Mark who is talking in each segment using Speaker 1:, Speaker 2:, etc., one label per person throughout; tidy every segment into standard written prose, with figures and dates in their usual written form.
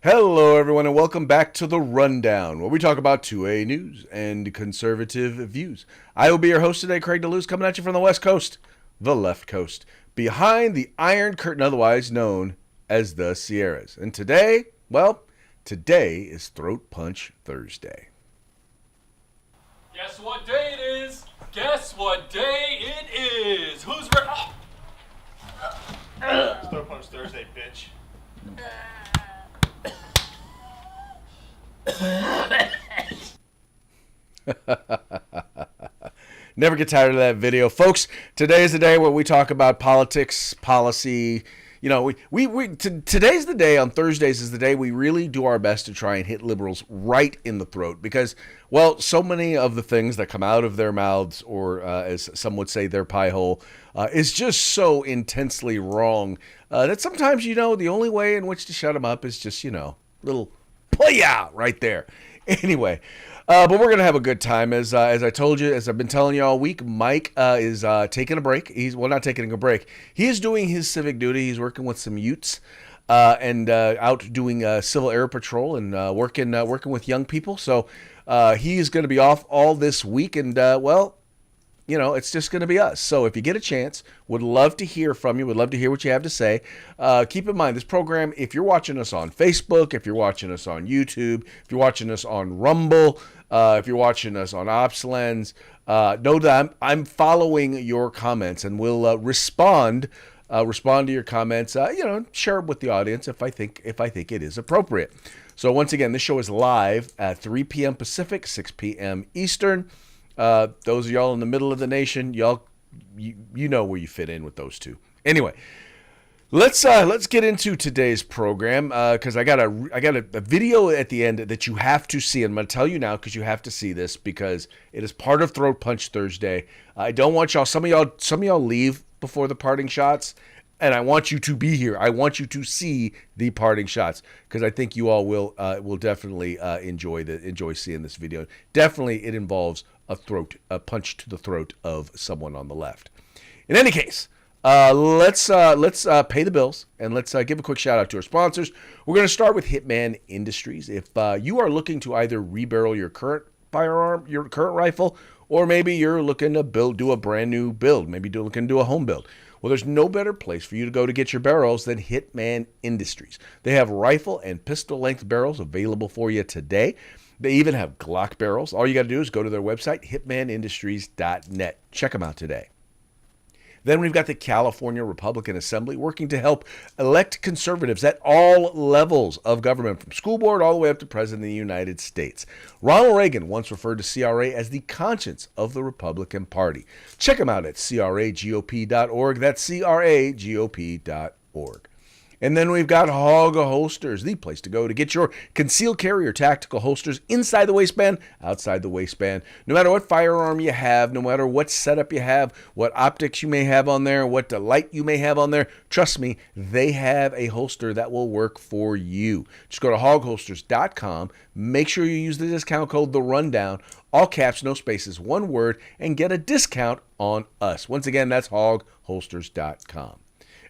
Speaker 1: Hello, everyone, and welcome back to the Rundown, where we talk about 2A news and conservative views. I will be your host today, Craig DeLuz, coming at you from the West Coast, the left coast, behind the Iron Curtain, otherwise known as the Sierras. And today, today is Throat Punch Thursday.
Speaker 2: Guess what day it is? Guess what day it is? Who's ready?
Speaker 3: It's Throat Punch Thursday, bitch.
Speaker 1: Never get tired of that video. Folks, today is the day where we talk about politics, policy. You know, today's the day, on Thursdays is the day we really do our best to try and hit liberals right in the throat because, well, so many of the things that come out of their mouths, or as some would say, their pie hole, is just so intensely wrong that sometimes, the only way in which to shut them up is just, little play out right there. Anyway, but we're going to have a good time. As I told you, as I've been telling you all week, Mike is taking a break. He's not taking a break. He is doing his civic duty. He's working with some Utes and out doing civil air patrol and working with young people. So he's going to be off all this week. And, it's just going to be us. So if you get a chance, would love to hear from you. Would love to hear what you have to say. Keep in mind, this program, if you're watching us on Facebook, if you're watching us on YouTube, if you're watching us on Rumble, if you're watching us on OpsLens, know that I'm following your comments and will respond to your comments. Share it with the audience if I think it is appropriate. So once again, this show is live at 3 p.m. Pacific, 6 p.m. Eastern. Those of y'all in the middle of the nation, you know where you fit in with those two. Anyway, let's get into today's program because I got a video at the end that you have to see. And I'm going to tell you now because you have to see this because it is part of Throat Punch Thursday. I don't want y'all. Some of y'all leave before the parting shots. And I want you to be here. I want you to see the parting shots because I think you all will definitely enjoy seeing this video. Definitely, it involves a punch to the throat of someone on the left. In any case, let's pay the bills and let's give a quick shout out to our sponsors. We're going to start with Hitman Industries. If you are looking to either rebarrel your current firearm, your current rifle, or maybe you're looking to do a brand new build, maybe looking to do a home build. Well, there's no better place for you to go to get your barrels than Hitman Industries. They have rifle and pistol length barrels available for you today. They even have Glock barrels. All you got to do is go to their website, hitmanindustries.net. Check them out today. Then we've got the California Republican Assembly working to help elect conservatives at all levels of government, from school board all the way up to President of the United States. Ronald Reagan once referred to CRA as the conscience of the Republican Party. Check them out at cragop.org. That's cragop.org. And then we've got Hog Holsters, the place to go to get your concealed carry or tactical holsters inside the waistband, outside the waistband. No matter what firearm you have, no matter what setup you have, what optics you may have on there, what light you may have on there, trust me, they have a holster that will work for you. Just go to hogholsters.com. Make sure you use the discount code The Rundown, all caps, no spaces, one word, and get a discount on us. Once again, that's hogholsters.com.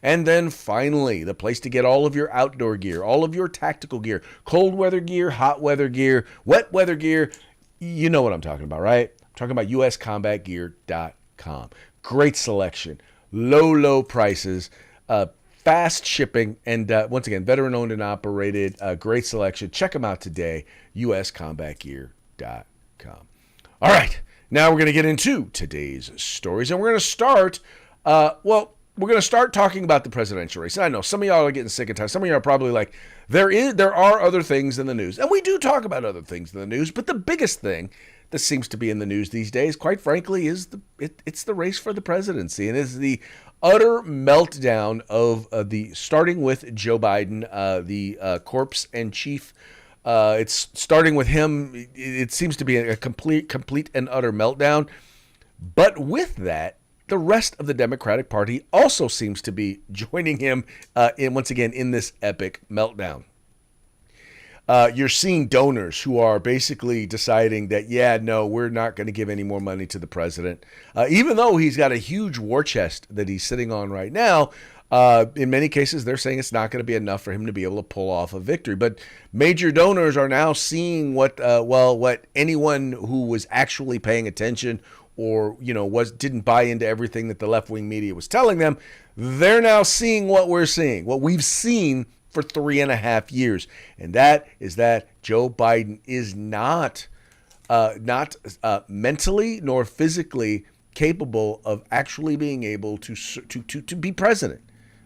Speaker 1: And then finally, the place to get all of your outdoor gear, all of your tactical gear, cold weather gear, hot weather gear, wet weather gear. You know what I'm talking about, right? I'm talking about uscombatgear.com. Great selection, low prices, fast shipping, and once again, veteran owned and operated, great selection. Check them out today, uscombatgear.com. All right, now we're going to get into today's stories, and we're going to start, we're going to start talking about the presidential race. And I know some of y'all are getting sick and tired. Some of y'all are probably like, there are other things in the news. And we do talk about other things in the news. But the biggest thing that seems to be in the news these days, quite frankly, is it's the race for the presidency. And it's the utter meltdown of starting with Joe Biden, the corpse and chief. It's starting with him. It seems to be a complete and utter meltdown. But with that, the rest of the Democratic Party also seems to be joining him once again in this epic meltdown. You're seeing donors who are basically deciding that, we're not going to give any more money to the president. Even though he's got a huge war chest that he's sitting on right now, In many cases, they're saying it's not going to be enough for him to be able to pull off a victory. But major donors are now seeing what anyone who was actually paying attention or didn't buy into everything that the left-wing media was telling them. They're now seeing what we're seeing, what we've seen for 3.5 years, and that is that Joe Biden is not mentally nor physically capable of actually being able to be president.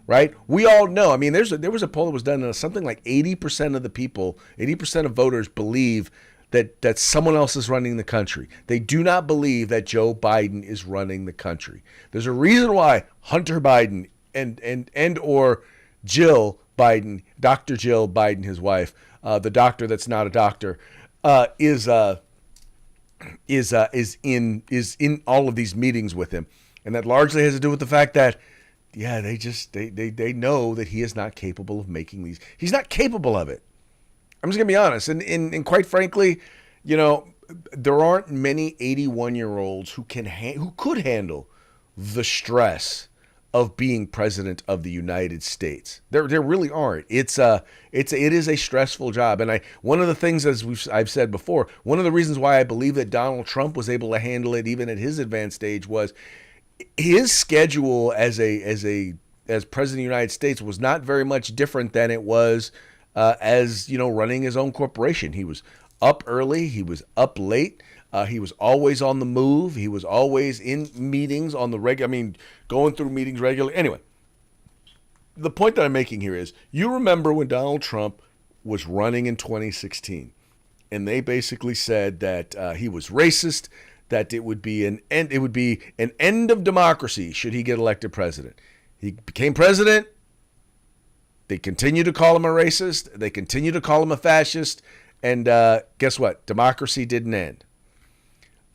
Speaker 1: Right? We all know. I mean, there was a poll that was done, and something like 80% of the people, 80% of voters believe that someone else is running the country. They do not believe that Joe Biden is running the country. There's a reason why Hunter Biden and or Jill Biden, Dr. Jill Biden, his wife, the doctor that's not a doctor, is in all of these meetings with him, and that largely has to do with the fact that they know that he is not capable of making these. He's not capable of it. I'm just gonna be honest, and quite frankly, there aren't many 81-year-olds who could handle the stress of being president of the United States. There really aren't. It is a stressful job, and one of the things, as I've said before, one of the reasons why I believe that Donald Trump was able to handle it even at his advanced age was his schedule as president of the United States was not very much different than it was as running his own corporation. He was up early, he was up late, he was always on the move, he was always in meetings on the regular. I mean, going through meetings regularly. Anyway, the point that I'm making here is, you remember when Donald Trump was running in 2016, and they basically said that he was racist, that it would be an end of democracy should he get elected president. He became president. They continue to call him a racist. They continue to call him a fascist. And guess what? Democracy didn't end.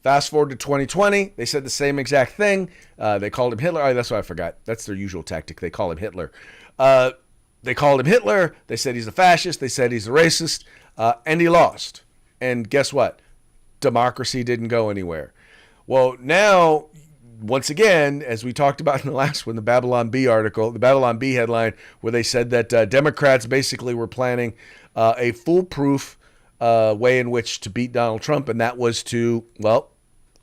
Speaker 1: Fast forward to 2020. They said the same exact thing. They called him Hitler. Oh, that's what I forgot. That's their usual tactic. They call him Hitler. They called him Hitler. They said he's a fascist. They said he's a racist. And he lost. And guess what? Democracy didn't go anywhere. Well, now, once again, as we talked about in the last one, the Babylon Bee article, the Babylon Bee headline, where they said that Democrats basically were planning a foolproof way in which to beat Donald Trump, and that was to,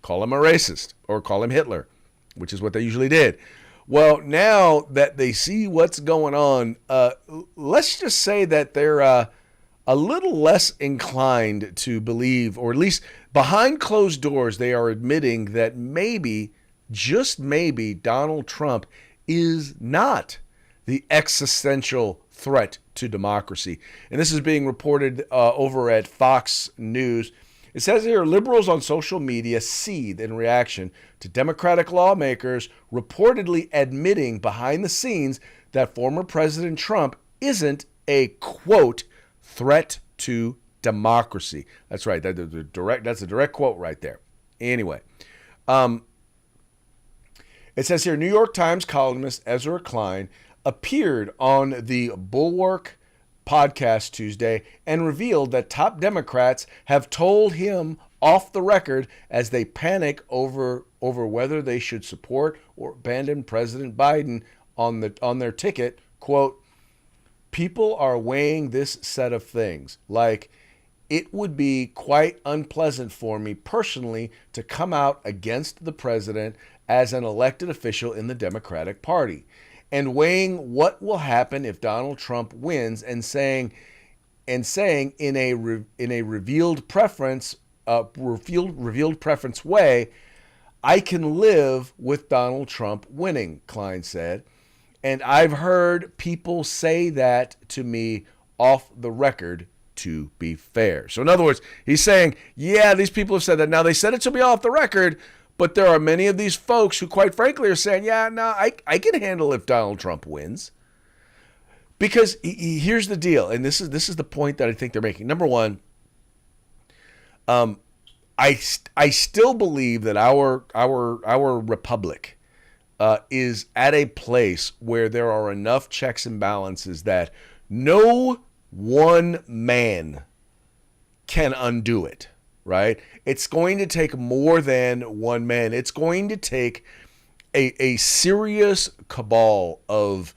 Speaker 1: call him a racist or call him Hitler, which is what they usually did. Well, now that they see what's going on, let's just say that they're a little less inclined to believe, or at least behind closed doors, they are admitting that maybe, just maybe, Donald Trump is not the existential threat to democracy. And this is being reported over at Fox News. It says here, liberals on social media seethe in reaction to Democratic lawmakers reportedly admitting behind the scenes that former President Trump isn't a, quote, threat to democracy. That's right. That's a direct quote right there. Anyway, it says here, New York Times columnist Ezra Klein appeared on the Bulwark podcast Tuesday and revealed that top Democrats have told him off the record as they panic over whether they should support or abandon President Biden on their ticket, quote, people are weighing this set of things. Like, it would be quite unpleasant for me personally to come out against the president as an elected official in the Democratic Party, and weighing what will happen if Donald Trump wins, and saying in a revealed preference way, I can live with Donald Trump winning, Klein said. And I've heard people say that to me off the record, to be fair. So in other words, he's saying, yeah, these people have said that. Now, they said it to me off the record, but there are many of these folks who, quite frankly, are saying, yeah, no, I can handle if Donald Trump wins. Because here's the deal, and this is the point that I think they're making. Number one, I still believe that our republic is at a place where there are enough checks and balances that no one man can undo it, right? It's going to take more than one man. It's going to take a serious cabal of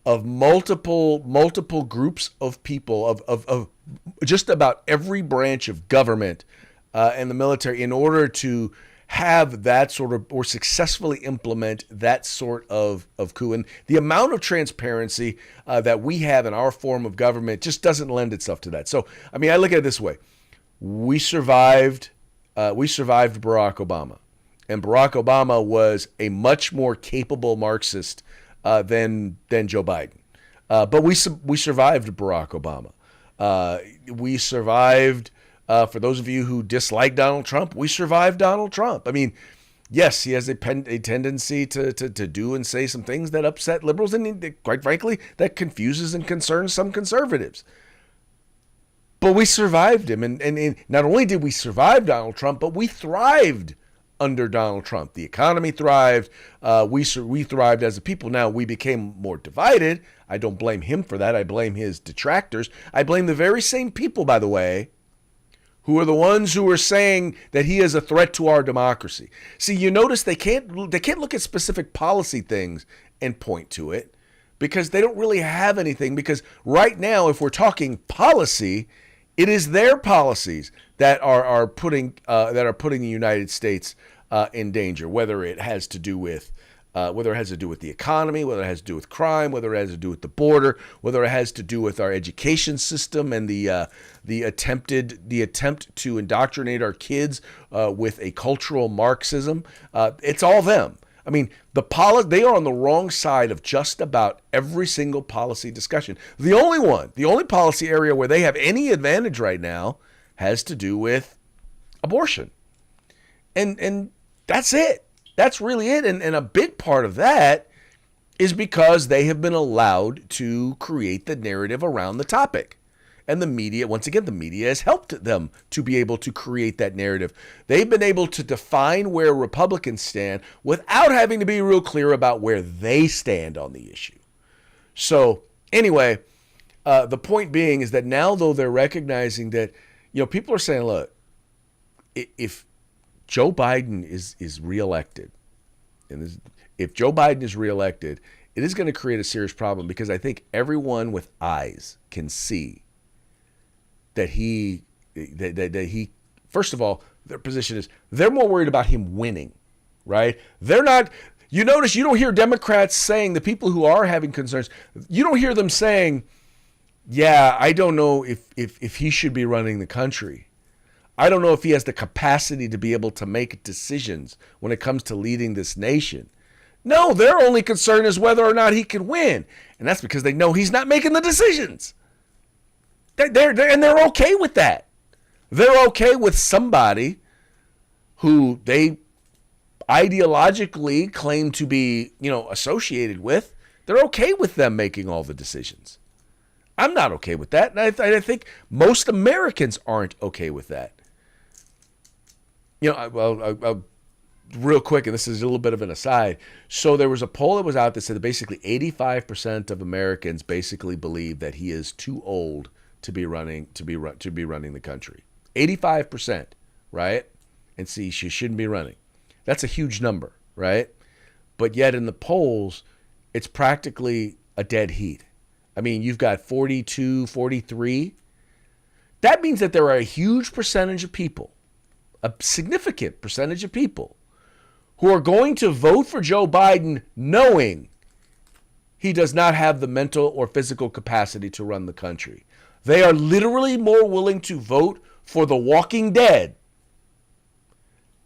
Speaker 1: of multiple groups of people of just about every branch of government and the military in order to have that sort of, or successfully implement that sort of coup. And the amount of transparency that we have in our form of government just doesn't lend itself to that. So, I mean, I look at it this way. We survived Barack Obama. And Barack Obama was a much more capable Marxist than Joe Biden. But we survived Barack Obama. We survived, for those of you who dislike Donald Trump, we survived Donald Trump. I mean, yes, he has a tendency to do and say some things that upset liberals, and quite frankly, that confuses and concerns some conservatives. But we survived him, and not only did we survive Donald Trump, but we thrived under Donald Trump. The economy thrived. We thrived as a people. Now, we became more divided. I don't blame him for that. I blame his detractors. I blame the very same people, by the way, who are the ones who are saying that he is a threat to our democracy. See, you notice they can't look at specific policy things and point to it because they don't really have anything. Because right now, if we're talking policy, it is their policies that are putting the United States in danger. Whether it has to do with the economy, whether it has to do with crime, whether it has to do with the border, whether it has to do with our education system and the attempt to indoctrinate our kids with a cultural Marxism. It's all them. I mean, they are on the wrong side of just about every single policy discussion. The only policy area where they have any advantage right now has to do with abortion. And that's it. That's really it. And a big part of that is because they have been allowed to create the narrative around the topic. And the media, once again, the media has helped them to be able to create that narrative. They've been able to define where Republicans stand without having to be real clear about where they stand on the issue. So anyway, the point being is that now, though, they're recognizing that, people are saying, look, if Joe Biden is reelected, and if Joe Biden is reelected, it is going to create a serious problem because I think everyone with eyes can see that he, first of all, their position is they're more worried about him winning, right? They're not. You notice you don't hear Democrats saying, the people who are having concerns, you don't hear them saying, yeah, I don't know if he should be running the country. I don't know if he has the capacity to be able to make decisions when it comes to leading this nation. No, their only concern is whether or not he can win. And that's because they know he's not making the decisions. They're okay with that. They're okay with somebody who they ideologically claim to be, associated with. They're okay with them making all the decisions. I'm not okay with that. And I think most Americans aren't okay with that. I'll real quick, and this is a little bit of an aside. So there was a poll that was out that said that basically 85% of Americans basically believe that he is too old to be running the country. 85%, right? And see, she shouldn't be running. That's a huge number, right? But yet in the polls, it's practically a dead heat. I mean, you've got 42, 43. That means that there are a huge percentage of people, a significant percentage of people, who are going to vote for Joe Biden knowing he does not have the mental or physical capacity to run the country. They are literally more willing to vote for the Walking Dead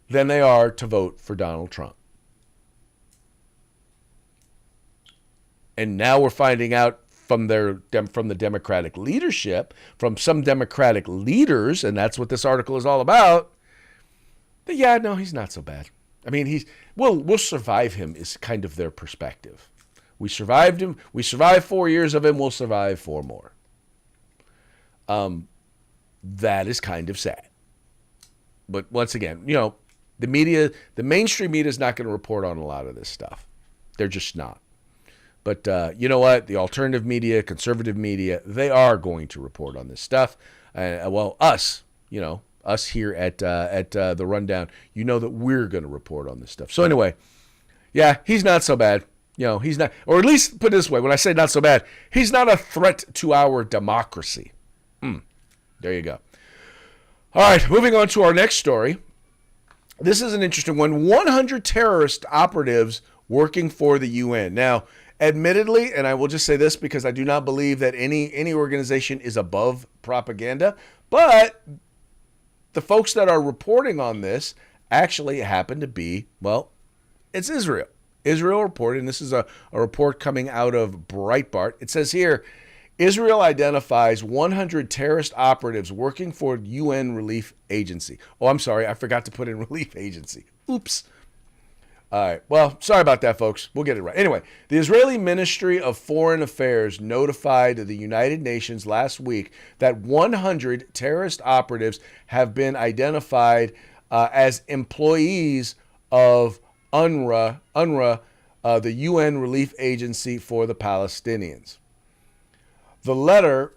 Speaker 1: than they are to vote for Donald Trump. And now we're finding out from the Democratic leadership, from some Democratic leaders, and that's what this article is all about, that, yeah, no, he's not so bad. I mean, we'll survive him is kind of their perspective. We survived him. We survived 4 years of him. We'll survive 4 more. That is kind of sad. But once again, the media, the mainstream media is not going to report on a lot of this stuff. They're just not. But you know what? The alternative media, conservative media, they are going to report on this stuff. Us here at the Rundown, that we're going to report on this stuff. So anyway, yeah, he's not so bad. He's not, or at least put it this way, when I say not so bad, he's not a threat to our democracy. There you go. All right, moving on to our next story. This is an interesting one. 100 terrorist operatives working for the UN. Now, admittedly, and I will just say this because I do not believe that any organization is above propaganda, but the folks that are reporting on this actually happen to be, well, it's Israel. Israel reported, and this is a report coming out of Breitbart. It says here, Israel identifies 100 terrorist operatives working for UN relief agency. Oh, I'm sorry. I forgot to put in relief agency. Oops. All right. Well, sorry about that, folks. We'll get it right. Anyway, the Israeli Ministry of Foreign Affairs notified the United Nations last week that 100 terrorist operatives have been identified as employees of UNRWA, the UN relief agency for the Palestinians. The letter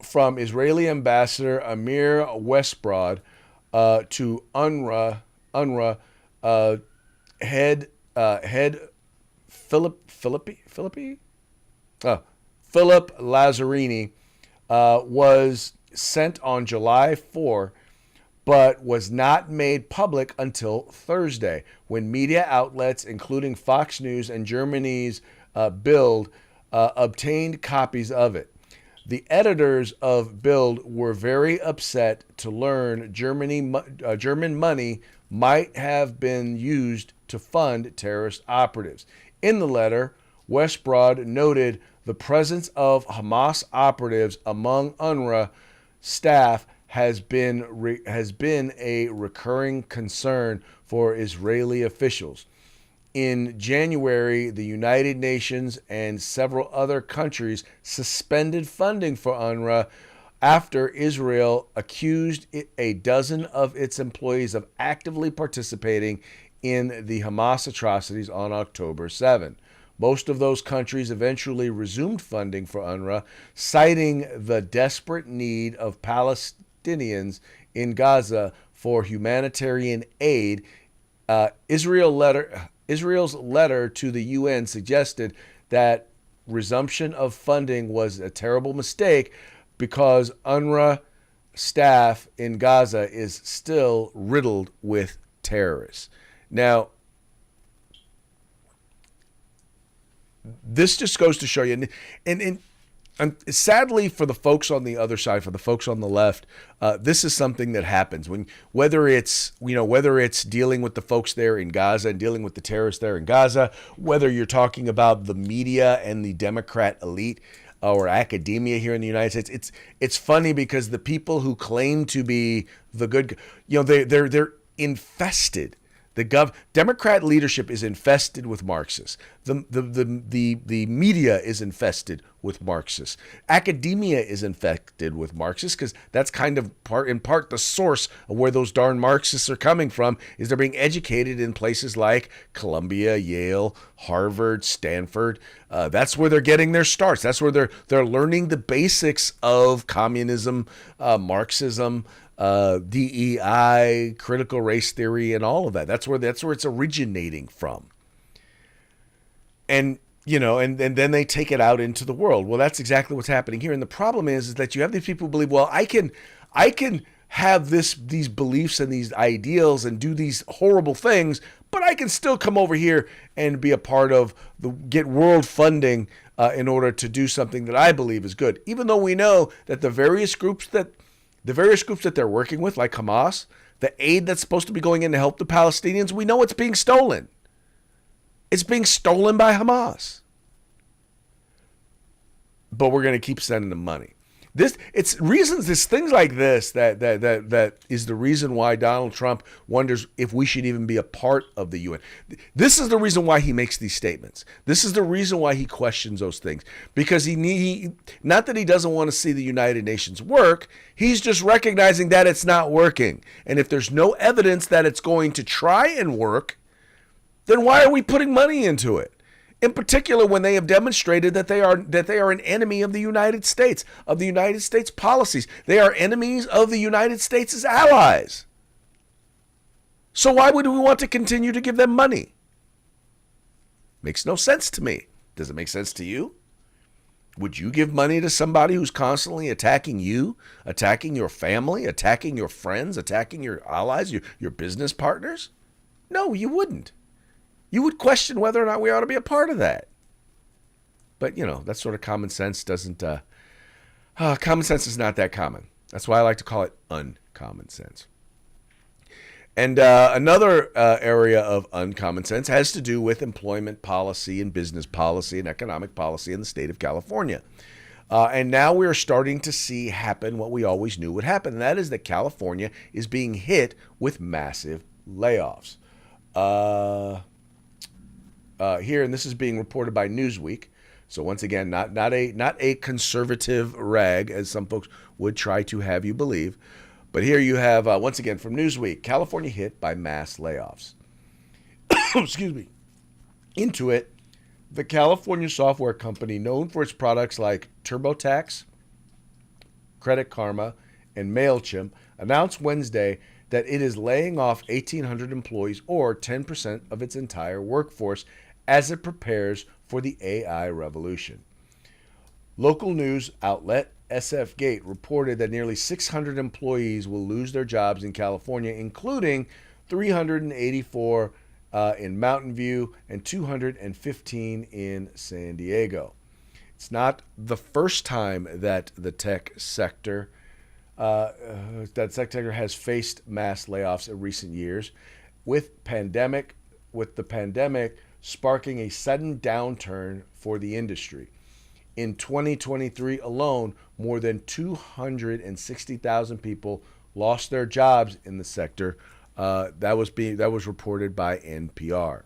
Speaker 1: from Israeli Ambassador Amir Westbrod to UNRWA head Philip Lazzarini was sent on July 4, but was not made public until Thursday, when media outlets, including Fox News and Germany's Bild, obtained copies of it. The editors of Bild were very upset to learn German money might have been used to fund terrorist operatives. In the letter, Westbrod noted the presence of Hamas operatives among UNRWA staff has been a recurring concern for Israeli officials. In January, the United Nations and several other countries suspended funding for UNRWA after Israel accused a dozen of its employees of actively participating in the Hamas atrocities on October 7. Most of those countries eventually resumed funding for UNRWA, citing the desperate need of Palestinians in Gaza for humanitarian aid. Israel's letter to the UN suggested that resumption of funding was a terrible mistake because UNRWA staff in Gaza is still riddled with terrorists. Now, this just goes to show you, and sadly for the folks on the other side, for the folks on the left, this is something that happens whether it's dealing with the folks there in Gaza and dealing with the terrorists there in Gaza, whether you're talking about the media and the Democrat elite or academia here in the United States. It's funny because the people who claim to be the good, they're infested. The Democrat leadership is infested with Marxists. The media is infested with Marxists. Academia is infected with Marxists because that's kind of in part the source of where those darn Marxists are coming from, is they're being educated in places like Columbia, Yale, Harvard, Stanford. That's where they're getting their starts. That's where they're learning the basics of communism, Marxism, DEI, critical race theory, and all of that. That's where it's originating from. And then they take it out into the world. Well, that's exactly what's happening here. And the problem is that you have these people who believe, well, I can have these beliefs and these ideals and do these horrible things, but I can still come over here and be a part of get world funding in order to do something that I believe is good. Even though we know that the various groups that they're working with, like Hamas, the aid that's supposed to be going in to help the Palestinians, we know it's being stolen. It's being stolen by Hamas. But we're going to keep sending them money. It's things like this that is the reason why Donald Trump wonders if we should even be a part of the UN. This is the reason why he makes these statements. This is the reason why he questions those things. Because he not that he doesn't want to see the United Nations work, he's just recognizing that it's not working. And if there's no evidence that it's going to try and work, then why are we putting money into it? In particular, when they have demonstrated that they are an enemy of the United States, of the United States policies. They are enemies of the United States' allies. So why would we want to continue to give them money? Makes no sense to me. Does it make sense to you? Would you give money to somebody who's constantly attacking you, attacking your family, attacking your friends, attacking your allies, your business partners? No, you wouldn't. You would question whether or not we ought to be a part of that. But, that sort of common sense doesn't, common sense is not that common. That's why I like to call it uncommon sense. And another area of uncommon sense has to do with employment policy and business policy and economic policy in the state of California. And now we are starting to see happen what we always knew would happen, and that is that California is being hit with massive layoffs. Here, and this is being reported by Newsweek. So once again, not a conservative rag, as some folks would try to have you believe. But here you have, once again, from Newsweek, California hit by mass layoffs. Excuse me. Intuit, the California software company known for its products like TurboTax, Credit Karma, and MailChimp, announced Wednesday that it is laying off 1,800 employees, or 10% of its entire workforce, as it prepares for the AI revolution. Local news outlet SF Gate reported that nearly 600 employees will lose their jobs in California, including 384 in Mountain View and 215 in San Diego. It's not the first time that the tech sector has faced mass layoffs in recent years, with the pandemic sparking a sudden downturn for the industry. In 2023 alone, more than 260,000 people lost their jobs in the sector. That was reported by NPR.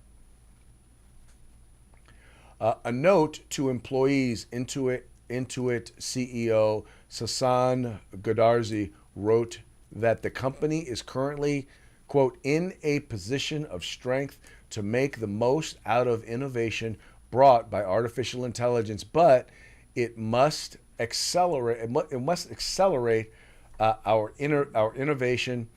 Speaker 1: A note to employees, Intuit CEO Sasan Godarzi wrote that the company is currently, quote, in a position of strength to make the most out of innovation brought by artificial intelligence, but it must accelerate. It must accelerate our innovation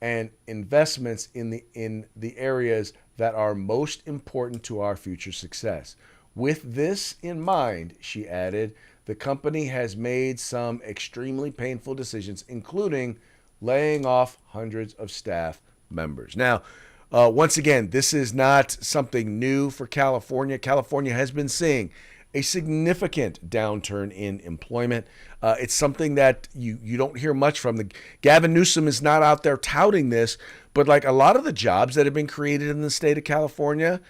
Speaker 1: and investments in the areas that are most important to our future success. With this in mind, she added, the company has made some extremely painful decisions, including laying off hundreds of staff members. Now, once again, this is not something new for California. California has been seeing a significant downturn in employment. It's something that you don't hear much from. Gavin Newsom is not out there touting this, but like a lot of the jobs that have been created in the state of California,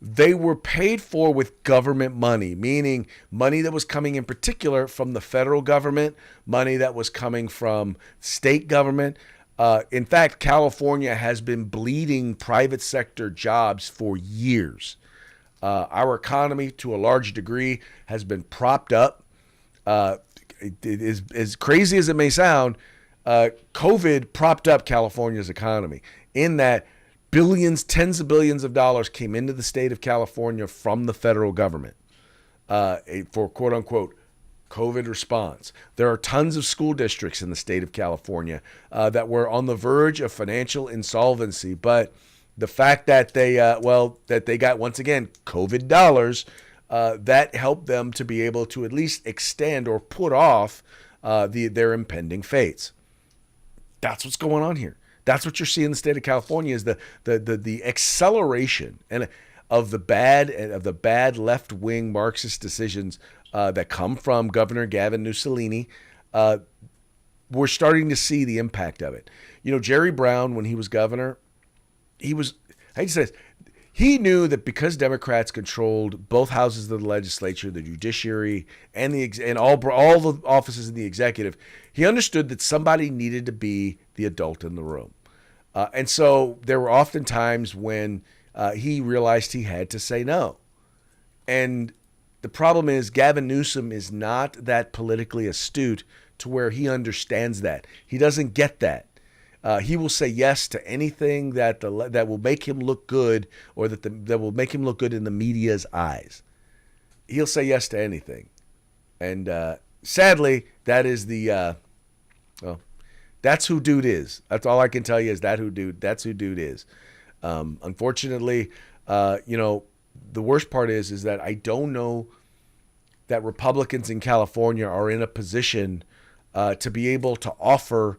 Speaker 1: they were paid for with government money, meaning money that was coming in particular from the federal government, money that was coming from state government. In fact, California has been bleeding private sector jobs for years. Our economy, to a large degree, has been propped up. It is, as crazy as it may sound, COVID propped up California's economy in that billions, tens of billions of dollars came into the state of California from the federal government for quote unquote COVID response. There are tons of school districts in the state of California that were on the verge of financial insolvency, but the fact that they got, once again, COVID dollars, that helped them to be able to at least extend or put off their impending fates. That's what's going on here. That's what you're seeing in the state of California, is the acceleration of the bad left wing Marxist decisions that come from Governor Gavin Newsom. We're starting to see the impact of it. Jerry Brown, when he was governor, he knew that because Democrats controlled both houses of the legislature, the judiciary, and all the offices in the executive, he understood that somebody needed to be the adult in the room. And so there were often times when he realized he had to say no. And the problem is Gavin Newsom is not that politically astute to where he understands that. He doesn't get that. He will say yes to anything that will make him look good, or that will make him look good in the media's eyes. He'll say yes to anything, and sadly, that is that's who dude is. That's all I can tell you is that's who dude is. Unfortunately, the worst part is that I don't know that Republicans in California are in a position to be able to offer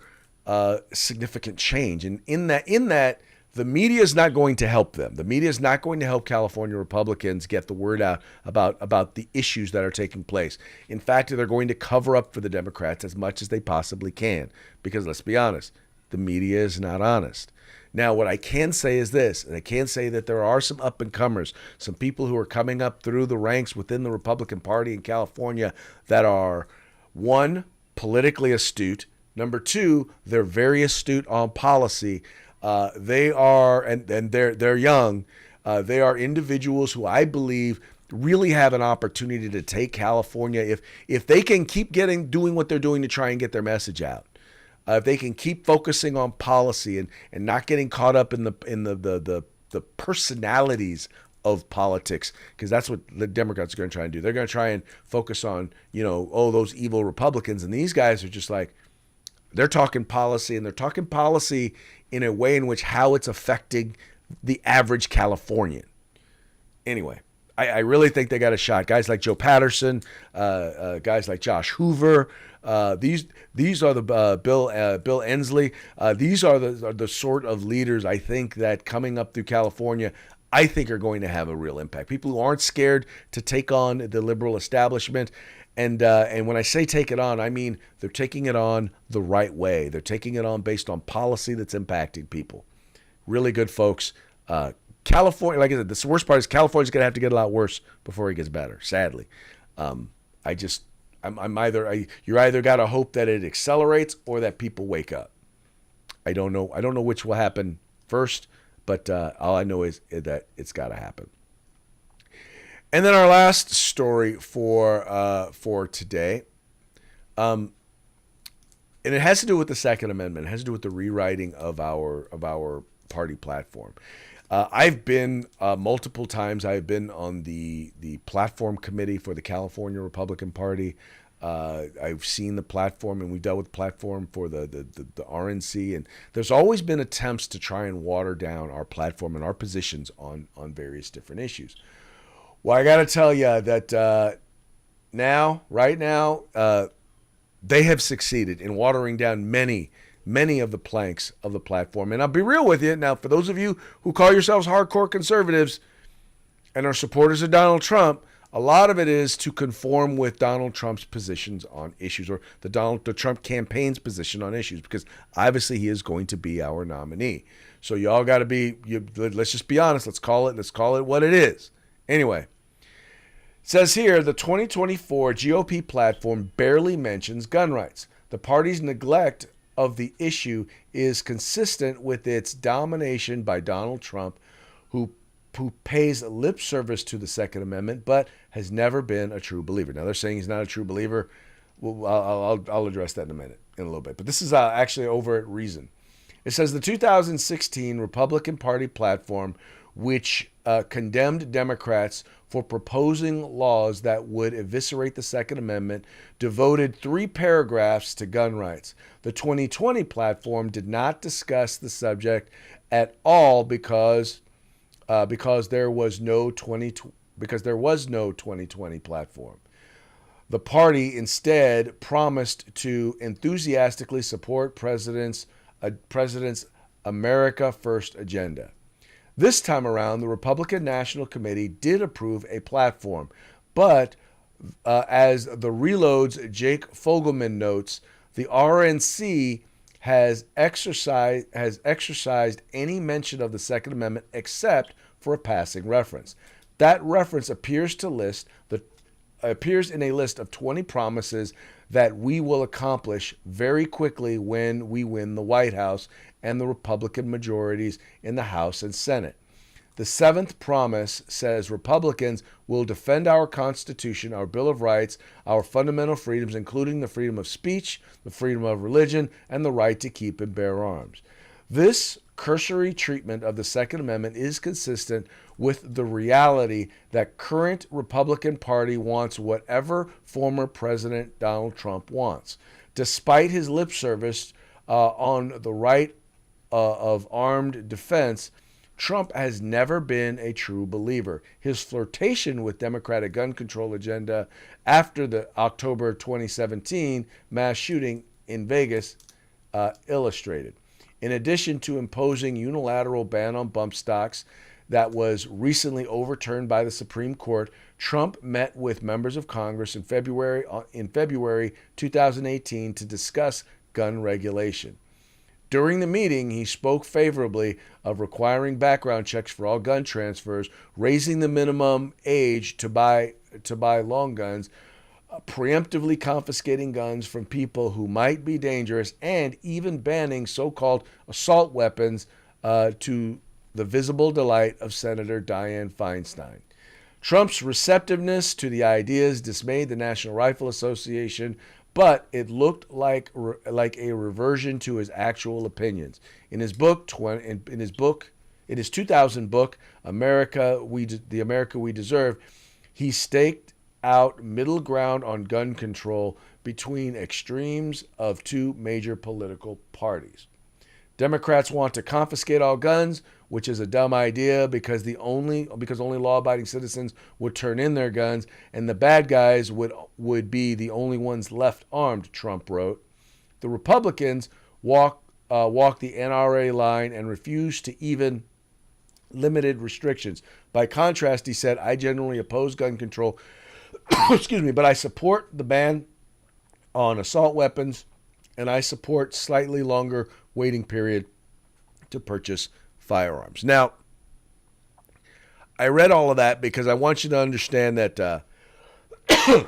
Speaker 1: significant change. And in that, the media is not going to help them. The media is not going to help California Republicans get the word out about the issues that are taking place. In fact, they're going to cover up for the Democrats as much as they possibly can, because let's be honest, the media is not honest. Now, what I can say is this, and I can say that there are some up-and-comers, some people who are coming up through the ranks within the Republican Party in California that are, one, politically astute. Number two, they're very astute on policy. They are, and they're young. They are individuals who I believe really have an opportunity to take California if they can keep doing what they're doing to try and get their message out. If they can keep focusing on policy and not getting caught up in the personalities of politics, because that's what the Democrats are going to try and do. They're going to try and focus on, those evil Republicans. And these guys are just like, they're talking policy, and they're talking policy in a way in which how it's affecting the average Californian. Anyway, I really think they got a shot. Guys like Joe Patterson, guys like Josh Hoover, these are the Bill Ensley. These are the sort of leaders I think that coming up through California, I think are going to have a real impact. People who aren't scared to take on the liberal establishment. And when I say take it on, I mean they're taking it on the right way. They're taking it on based on policy that's impacting people. Really good folks. California, like I said, the worst part is California's going to have to get a lot worse before it gets better, sadly. You're either got to hope that it accelerates or that people wake up. I don't know which will happen first, but all I know is that it's got to happen. And then our last story for today, and it has to do with the Second Amendment. It has to do with the rewriting of our party platform. I've been multiple times. I've been on the platform committee for the California Republican Party. I've seen the platform, and we've dealt with the platform for the RNC. And there's always been attempts to try and water down our platform and our positions on various different issues. Well, I got to tell you that right now, they have succeeded in watering down many of the planks of the platform. And I'll be real with you. Now, for those of you who call yourselves hardcore conservatives and are supporters of Donald Trump, a lot of it is to conform with Donald Trump's positions on issues, or the Trump campaign's position on issues, because obviously he is going to be our nominee. So y'all got to let's just be honest. Let's call it what it is. Anyway, it says here, the 2024 GOP platform barely mentions gun rights. The party's neglect of the issue is consistent with its domination by Donald Trump, who pays lip service to the Second Amendment, but has never been a true believer. Now, they're saying he's not a true believer. Well, I'll address that in a little bit. But this is actually over at Reason. It says the 2016 Republican Party platform, which condemned Democrats for proposing laws that would eviscerate the Second Amendment, devoted 3 paragraphs to gun rights. The 2020 platform did not discuss the subject at all because there was no 2020 platform. The party instead promised to enthusiastically support President's America First agenda. This time around, the Republican National Committee did approve a platform, but as the Reload's Jake Fogelman notes, the RNC has exercised any mention of the Second Amendment except for a passing reference. That reference appears in a list of 20 promises that we will accomplish very quickly when we win the White House and the Republican majorities in the House and Senate. The 7th promise says Republicans will defend our Constitution, our Bill of Rights, our fundamental freedoms, including the freedom of speech, the freedom of religion, and the right to keep and bear arms. This cursory treatment of the Second Amendment is consistent with the reality that current Republican Party wants whatever former President Donald Trump wants. Despite his lip service on the right of armed defense, Trump has never been a true believer. His flirtation with Democratic gun control agenda after the October 2017 mass shooting in Vegas illustrated. In addition to imposing unilateral ban on bump stocks that was recently overturned by the Supreme Court, Trump met with members of Congress in February 2018 to discuss gun regulation. During the meeting, he spoke favorably of requiring background checks for all gun transfers, raising the minimum age to buy long guns, preemptively confiscating guns from people who might be dangerous, and even banning so-called assault weapons to the visible delight of Senator Dianne Feinstein. Trump's receptiveness to the ideas dismayed the National Rifle Association, but it looked like a reversion to his actual opinions. In his 2000 book, The America We Deserve, he staked out middle ground on gun control between extremes of two major political parties. Democrats want to confiscate all guns, which is a dumb idea because only law-abiding citizens would turn in their guns, and the bad guys would be the only ones left armed, Trump wrote. The Republicans walk the NRA line and refuse to even limited restrictions. By contrast, he said, I generally oppose gun control, but I support the ban on assault weapons, and I support slightly longer waiting period to purchase firearms. Now, I read all of that because I want you to understand that, and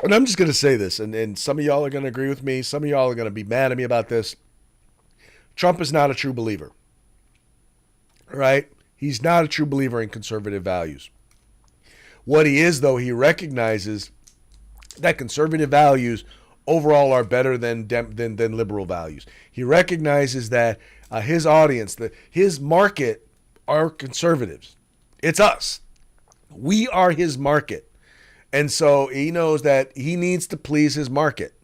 Speaker 1: I'm just going to say this, and some of y'all are going to agree with me, some of y'all are going to be mad at me about this. Trump is not a true believer, right? He's not a true believer in conservative values. What he is, though, he recognizes that conservative values overall are better than liberal values. He recognizes that his audience, his market, are conservatives. It's us. We are his market. And so he knows that he needs to please his market.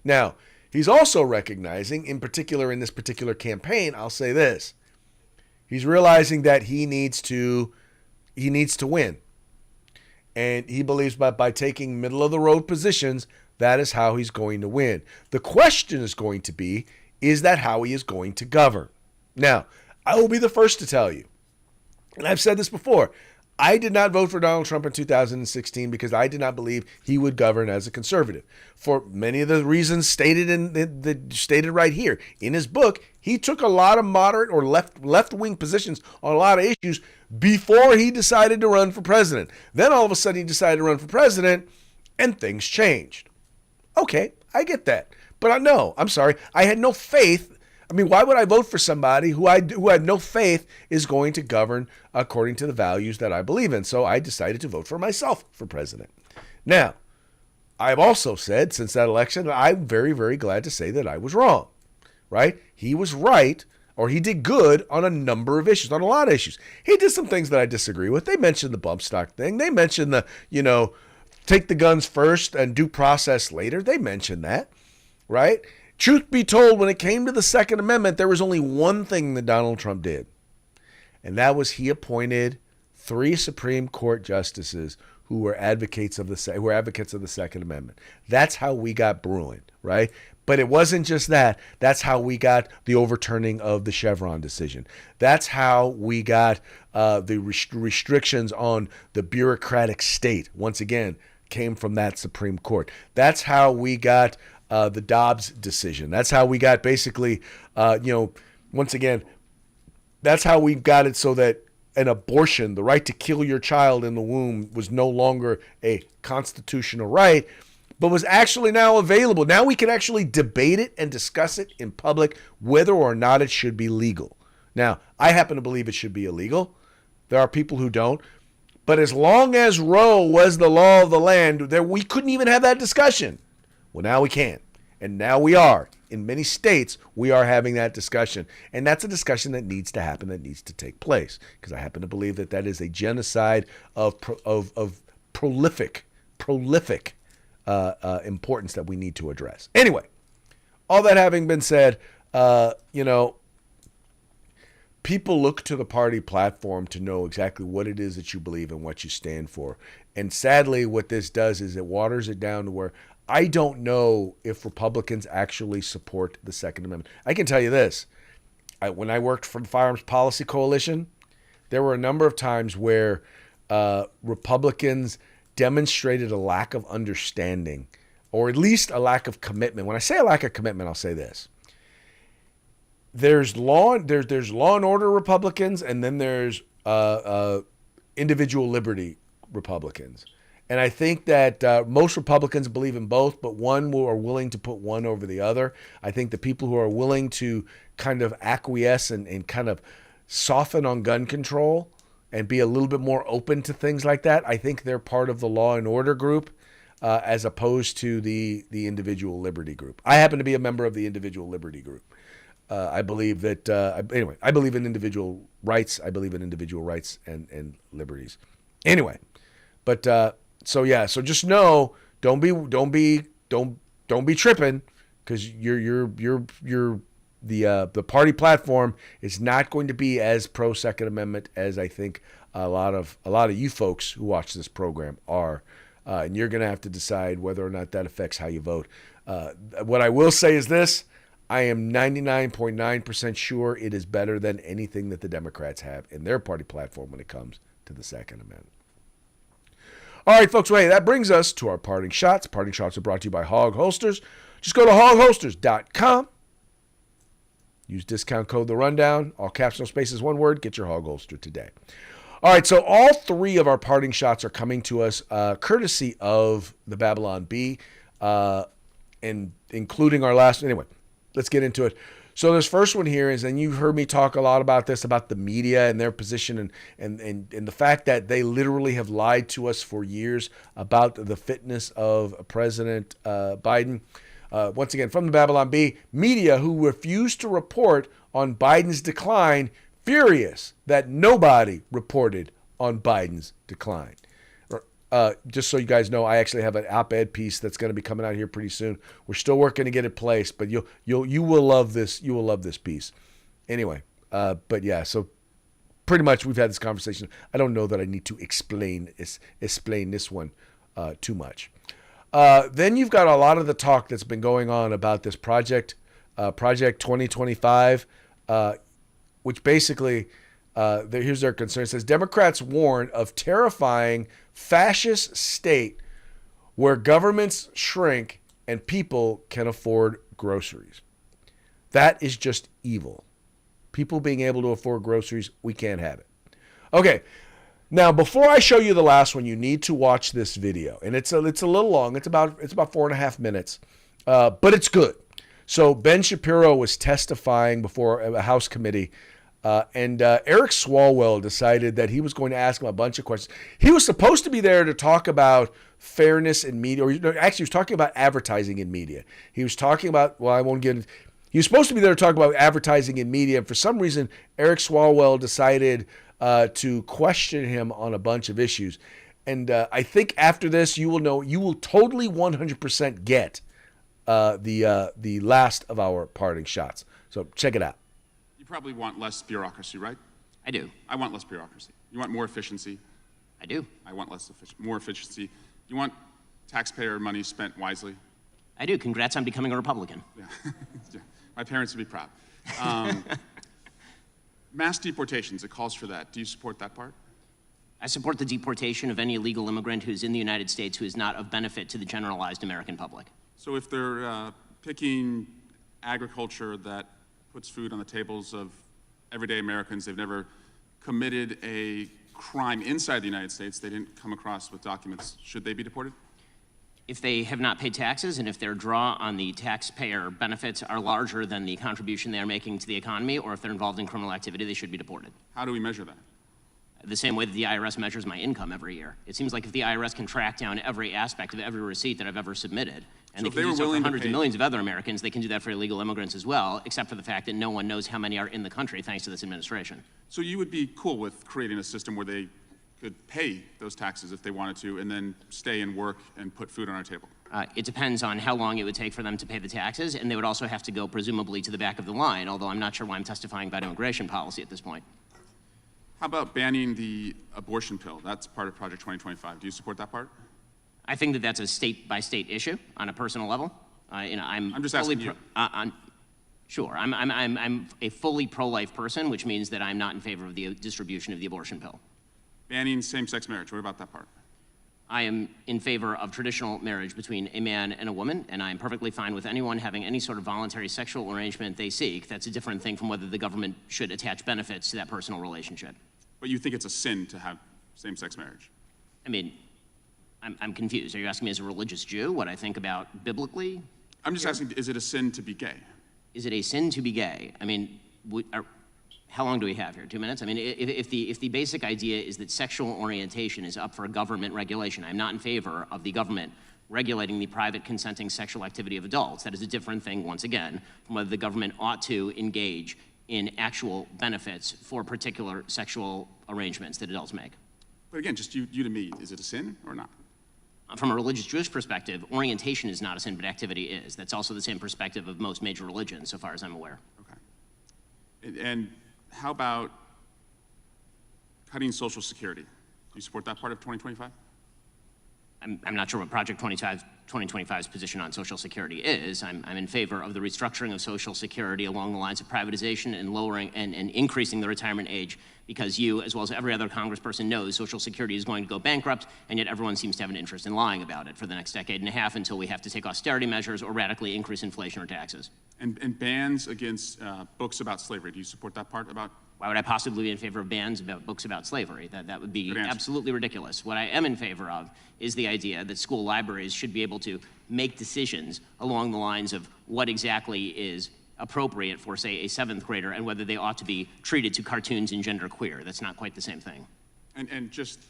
Speaker 1: Now, he's also recognizing, in particular in this particular campaign, I'll say this. He's realizing that he needs to win. And he believes by taking middle-of-the-road positions, that is how he's going to win. The question is going to be, is that how he is going to govern? Now, I will be the first to tell you, and I've said this before, I did not vote for Donald Trump in 2016 because I did not believe he would govern as a conservative. For many of the reasons stated right here. In his book, he took a lot of moderate or left-wing positions on a lot of issues before he decided to run for president. Then all of a sudden he decided to run for president and things changed. Okay, I get that. But no, I'm sorry. I had no faith. I mean, why would I vote for somebody who I had no faith is going to govern according to the values that I believe in? So I decided to vote for myself for president. Now, I've also said since that election, I'm very, very glad to say that I was wrong, right? He was right, or he did good on a number of issues, on a lot of issues. He did some things that I disagree with. They mentioned the bump stock thing. They mentioned the, take the guns first and due process later. They mentioned that, right? Truth be told, when it came to the Second Amendment, there was only one thing that Donald Trump did, and that was he appointed 3 Supreme Court justices who were advocates of the Second Amendment. That's how we got Bruin, right? But it wasn't just that. That's how we got the overturning of the Chevron decision. That's how we got the restrictions on the bureaucratic state. Once again, came from that Supreme Court. That's how we got the Dobbs decision. That's how we got basically, once again, that's how we got it so that an abortion, the right to kill your child in the womb, was no longer a constitutional right, but was actually now available. Now we can actually debate it and discuss it in public, whether or not it should be legal. Now, I happen to believe it should be illegal. There are people who don't. But as long as Roe was the law of the land, we couldn't even have that discussion. Well, now we can. And now we are. In many states, we are having that discussion. And that's a discussion that needs to happen, that needs to take place. Because I happen to believe that that is a genocide of prolific importance that we need to address. Anyway, all that having been said, people look to the party platform to know exactly what it is that you believe and what you stand for. And sadly, what this does is it waters it down to where I don't know if Republicans actually support the Second Amendment. I can tell you this. When I worked for the Firearms Policy Coalition, there were a number of times where Republicans demonstrated a lack of understanding, or at least a lack of commitment. When I say a lack of commitment, I'll say this. There's law and order Republicans, and then there's individual liberty Republicans. And I think that most Republicans believe in both, but one are willing to put one over the other. I think the people who are willing to kind of acquiesce and kind of soften on gun control and be a little bit more open to things like that, I think they're part of the law and order group as opposed to the individual liberty group. I happen to be a member of the individual liberty group. I believe that, anyway, I believe in individual rights. I believe in individual rights and liberties. Anyway, but so just know, don't be tripping, because the party platform is not going to be as pro Second Amendment as I think a lot of you folks who watch this program are, and you're going to have to decide whether or not that affects how you vote. What I will say is this: I am 99.9% sure it is better than anything that the Democrats have in their party platform when it comes to the Second Amendment. All right, folks, well, hey, that brings us to our parting shots. Parting shots are brought to you by Hog Holsters. Just go to hogholsters.com. Use discount code The Rundown. All caps, no spaces, one word. Get your Hog Holster today. All right, so all three of our parting shots are coming to us courtesy of the Babylon Bee, and including our last. Anyway, let's get into it. So this first one here is, and you've heard me talk a lot about this, about the media and their position and the fact that they literally have lied to us for years about the fitness of President Biden. Once again, from the Babylon Bee, media who refused to report on Biden's decline, furious that nobody reported on Biden's decline. Just so you guys know, I actually have an op-ed piece that's going to be coming out here pretty soon. We're still working to get it placed, but you will love this. You will love this piece. Anyway, but yeah, so pretty much we've had this conversation. I don't know that I need to explain this one too much. Then you've got a lot of the talk that's been going on about this Project 2025, which basically, here's their concern. It says, Democrats warn of terrifying fascist state where governments shrink and people can afford groceries. That is just evil. People being able to afford groceries, we can't have it. Okay. Now, before I show you the last one, you need to watch this video, and it's a little long. It's about 4.5 minutes, but it's good. So Ben Shapiro was testifying before a House committee, and Eric Swalwell decided that he was going to ask him a bunch of questions. He was supposed to be there to talk about fairness in media, or actually, he was talking about advertising in media. He was talking about, well, I won't get into. He was supposed to be there to talk about advertising in media, and for some reason, Eric Swalwell decided to question him on a bunch of issues. And I think after this, you will totally 100% get the last of our parting shots. So check it out.
Speaker 4: You probably want less bureaucracy, right?
Speaker 5: I do.
Speaker 4: I want less bureaucracy. You want more efficiency?
Speaker 5: I do.
Speaker 4: I want more efficiency. You want taxpayer money spent wisely?
Speaker 5: I do. Congrats on becoming a Republican.
Speaker 4: Yeah. Yeah. My parents would be proud. Mass deportations, it calls for that. Do you support that part?
Speaker 5: I support the deportation of any illegal immigrant who is in the United States who is not of benefit to the generalized American public.
Speaker 4: So if they're picking agriculture that puts food on the tables of everyday Americans, they've never committed a crime inside the United States, they didn't come across with documents, should they be deported?
Speaker 5: If they have not paid taxes and if their draw on the taxpayer benefits are larger than the contribution they are making to the economy, or if they're involved in criminal activity, they should be deported.
Speaker 4: How do we measure that?
Speaker 5: The same way that the IRS measures my income every year. It seems like if the IRS can track down every aspect of every receipt that I've ever submitted, and
Speaker 4: So
Speaker 5: they can do so for hundreds of millions of other Americans, they can do that for illegal immigrants as well, except for the fact that no one knows how many are in the country thanks to this administration.
Speaker 4: So you would be cool with creating a system where they could pay those taxes if they wanted to and then stay and work and put food on our table?
Speaker 5: It depends on how long it would take for them to pay the taxes, and they would also have to go presumably to the back of the line, although I'm not sure why I'm testifying about immigration policy at this point.
Speaker 4: How about banning the abortion pill? That's part of Project 2025. Do you support that part?
Speaker 5: I think that that's a state-by-state issue on a personal level.
Speaker 4: I'm just asking you.
Speaker 5: Sure, I'm a fully pro-life person, which means that I'm not in favor of the distribution of the abortion pill.
Speaker 4: Banning same-sex marriage. What about that part?
Speaker 5: I am in favor of traditional marriage between a man and a woman, and I'm perfectly fine with anyone having any sort of voluntary sexual arrangement they seek. That's a different thing from whether the government should attach benefits to that personal relationship.
Speaker 4: But you think it's a sin to have same-sex marriage?
Speaker 5: I mean, I'm confused. Are you asking me as a religious Jew what I think about biblically?
Speaker 4: I'm just asking, is it a sin to be gay?
Speaker 5: Is it a sin to be gay? I mean, how long do we have here? 2 minutes? I mean, if the basic idea is that sexual orientation is up for government regulation, I'm not in favor of the government regulating the private consenting sexual activity of adults. That is a different thing, once again, from whether the government ought to engage in actual benefits for particular sexual arrangements that adults make.
Speaker 4: But again, just you to me, is it a sin or not?
Speaker 5: From a religious Jewish perspective, orientation is not a sin, but activity is. That's also the same perspective of most major religions, so far as I'm aware.
Speaker 4: Okay. And how about cutting Social Security? Do you support that part of 2025?
Speaker 5: I'm not sure what Project 2025's position on Social Security is. I'm in favor of the restructuring of Social Security along the lines of privatization and lowering and increasing the retirement age, because you, as well as every other congressperson, knows Social Security is going to go bankrupt, and yet everyone seems to have an interest in lying about it for the next decade and a half until we have to take austerity measures or radically increase inflation or taxes.
Speaker 4: And bans against books about slavery. Do you support that part about?
Speaker 5: Why would I possibly be in favor of bans about books about slavery? That would be absolutely ridiculous. What I am in favor of is the idea that school libraries should be able to make decisions along the lines of what exactly is appropriate for, say, a 7th grader and whether they ought to be treated to cartoons and genderqueer. That's not quite the same thing.
Speaker 4: And just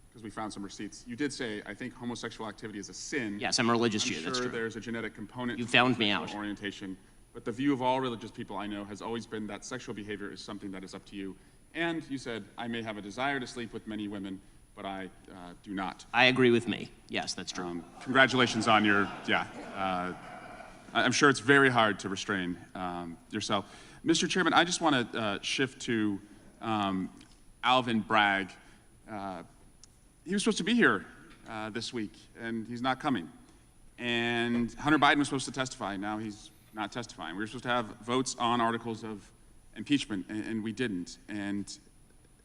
Speaker 4: because we found some receipts, you did say, I think homosexual activity is a sin.
Speaker 5: Yes, I'm a religious Jew,
Speaker 4: I'm
Speaker 5: that's
Speaker 4: sure
Speaker 5: true.
Speaker 4: there's a genetic component.
Speaker 5: You found me out.
Speaker 4: Orientation. But the view of all religious people I know has always been that sexual behavior is something that is up to you. And you said, I may have a desire to sleep with many women, but I do not.
Speaker 5: I agree with me. Yes, that's true.
Speaker 4: Congratulations on your, I'm sure it's very hard to restrain yourself. Mr. Chairman, I just want to shift to Alvin Bragg. He was supposed to be here this week, and he's not coming. And Hunter Biden was supposed to testify. Now he's not testifying. We were supposed to have votes on articles of impeachment, and we didn't. And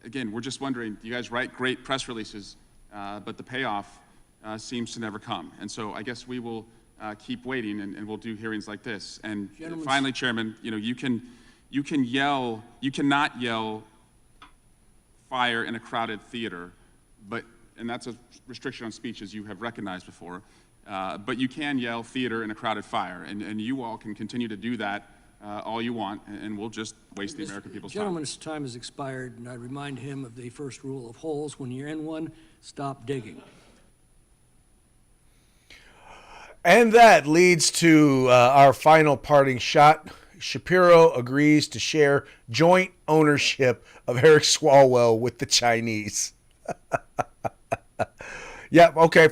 Speaker 4: again, we're just wondering, you guys write great press releases, but the payoff seems to never come. And so I guess we will keep waiting, and we'll do hearings like this. And finally, Chairman, you cannot yell fire in a crowded theater, and that's a restriction on speech, as you have recognized before. But you can yell theater in a crowded fire, and you all can continue to do that all you want, and we'll just waste the American people's time.
Speaker 6: Gentleman's time has expired, and I remind him of the first rule of holes. When you're in one, stop digging.
Speaker 1: And that leads to our final parting shot. Shapiro agrees to share joint ownership of Eric Swalwell with the Chinese. Yeah, okay,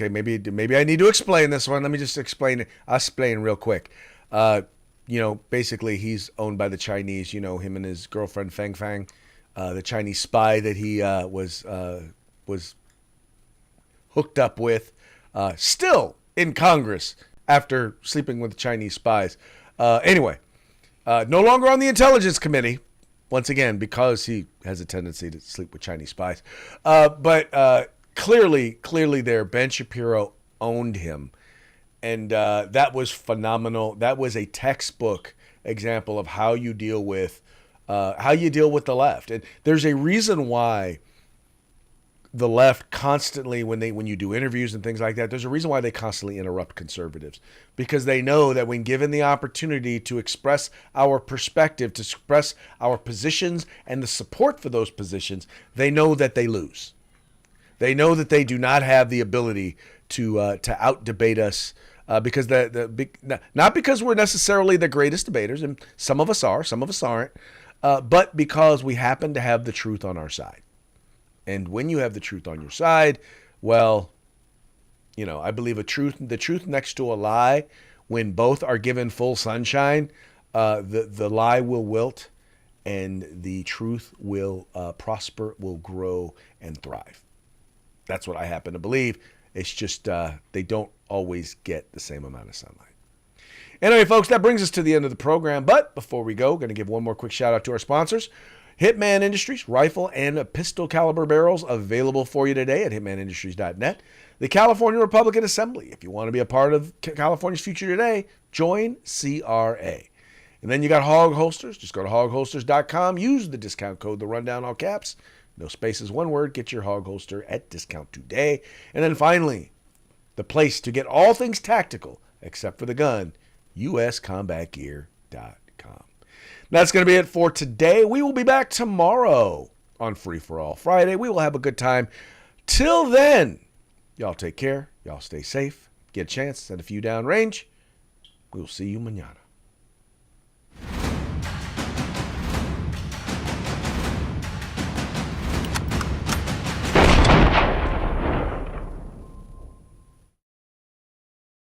Speaker 1: maybe I need to explain this one. Let me just explain it. I'll explain real quick. Basically he's owned by the Chinese, him and his girlfriend Feng Fang, the Chinese spy that he was hooked up with, still in Congress after sleeping with Chinese spies. No longer on the Intelligence Committee, once again, because he has a tendency to sleep with Chinese spies. But clearly there, Ben Shapiro owned him. And that was phenomenal. That was a textbook example of how you deal with the left. And there's a reason why the left constantly, when you do interviews and things like that, there's a reason why they constantly interrupt conservatives, because they know that when given the opportunity to express our perspective, to express our positions and the support for those positions, they know that they lose. They know that they do not have the ability to out debate us because not because we're necessarily the greatest debaters, and some of us are, some of us aren't, but because we happen to have the truth on our side. And when you have the truth on your side, well, I believe the truth next to a lie, when both are given full sunshine, the lie will wilt and the truth will prosper, will grow, and thrive. That's what I happen to believe. It's just they don't always get the same amount of sunlight. Anyway, folks, that brings us to the end of the program. But before we go, going to give one more quick shout out to our sponsors. Hitman Industries, rifle and pistol caliber barrels available for you today at hitmanindustries.net. The California Republican Assembly. If you want to be a part of California's future today, join CRA. And then you got Hog Holsters. Just go to hogholsters.com. Use the discount code, the rundown, all caps. No spaces, one word. Get your Hog Holster at discount today. And then finally, the place to get all things tactical, except for the gun, uscombatgear.com. That's going to be it for today. We will be back tomorrow on Free for All Friday. We will have a good time. Till then, y'all take care. Y'all stay safe. Get a chance, send a few down range. We will see you mañana.